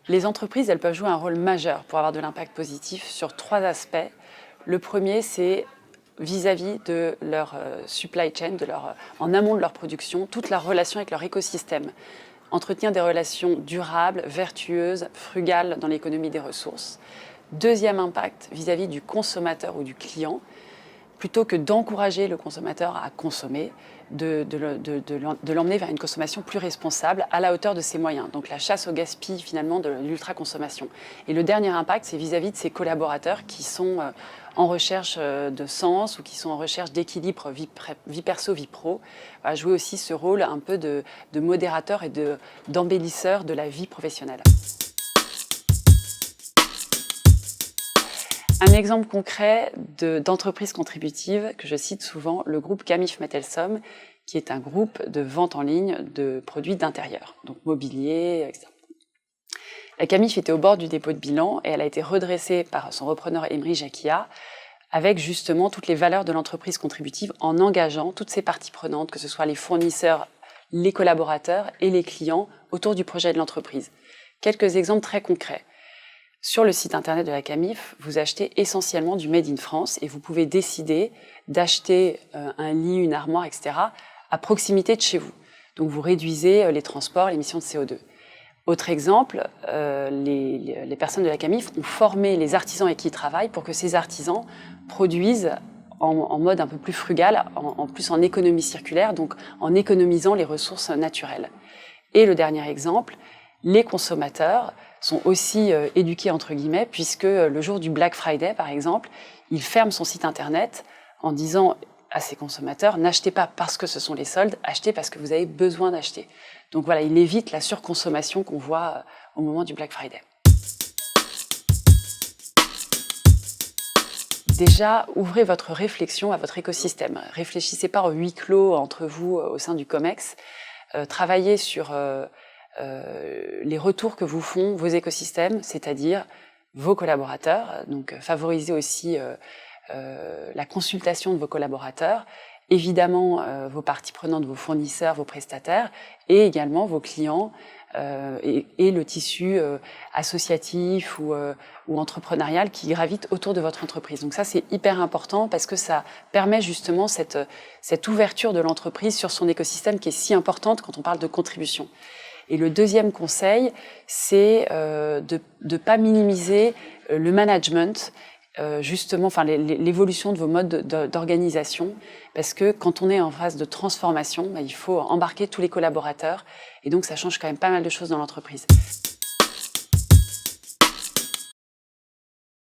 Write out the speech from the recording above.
Les entreprises, elles peuvent jouer un rôle majeur pour avoir de l'impact positif sur 3 aspects. Le premier, c'est vis-à-vis de leur supply chain, en amont de leur production, toute la relation avec leur écosystème. Entretenir des relations durables, vertueuses, frugales dans l'économie des ressources. Deuxième impact, vis-à-vis du consommateur ou du client, plutôt que d'encourager le consommateur à consommer, de l'emmener vers une consommation plus responsable à la hauteur de ses moyens. Donc la chasse au gaspillage finalement de l'ultra-consommation. Et le dernier impact, c'est vis-à-vis de ses collaborateurs qui sont en recherche de sens ou qui sont en recherche d'équilibre vie perso, vie pro, va jouer aussi ce rôle un peu de modérateur et d'embellisseur de la vie professionnelle. Un exemple concret d'entreprise contributive que je cite souvent, le groupe Camif Metelsom, qui est un groupe de vente en ligne de produits d'intérieur, donc mobilier, etc. La Camif était au bord du dépôt de bilan et elle a été redressée par son repreneur Emery Jacquia avec justement toutes les valeurs de l'entreprise contributive en engageant toutes ces parties prenantes, que ce soit les fournisseurs, les collaborateurs et les clients autour du projet de l'entreprise. Quelques exemples très concrets. Sur le site internet de la Camif, vous achetez essentiellement du Made in France et vous pouvez décider d'acheter un lit, une armoire, etc. à proximité de chez vous. Donc vous réduisez les transports, l'émission de CO2. Autre exemple, les personnes de la Camif ont formé les artisans avec qui ils travaillent pour que ces artisans produisent en mode un peu plus frugal, en plus en économie circulaire, donc en économisant les ressources naturelles. Et le dernier exemple, les consommateurs sont aussi éduqués entre guillemets, puisque le jour du Black Friday, par exemple, il ferme son site internet en disant à ses consommateurs, n'achetez pas parce que ce sont les soldes, achetez parce que vous avez besoin d'acheter. Donc voilà, il évite la surconsommation qu'on voit au moment du Black Friday. Déjà, ouvrez votre réflexion à votre écosystème. Réfléchissez pas en huis clos entre vous au sein du COMEX. Travaillez sur les retours que vous font vos écosystèmes, c'est-à-dire vos collaborateurs. Donc, favorisez aussi la consultation de vos collaborateurs, évidemment vos parties prenantes, vos fournisseurs, vos prestataires, et également vos clients et le tissu associatif ou entrepreneurial qui gravite autour de votre entreprise. Donc ça, c'est hyper important parce que ça permet justement cette ouverture de l'entreprise sur son écosystème qui est si importante quand on parle de contribution. Et le deuxième conseil, c'est de ne pas minimiser le management, justement, enfin l'évolution de vos modes d'organisation, parce que quand on est en phase de transformation, il faut embarquer tous les collaborateurs, et donc ça change quand même pas mal de choses dans l'entreprise.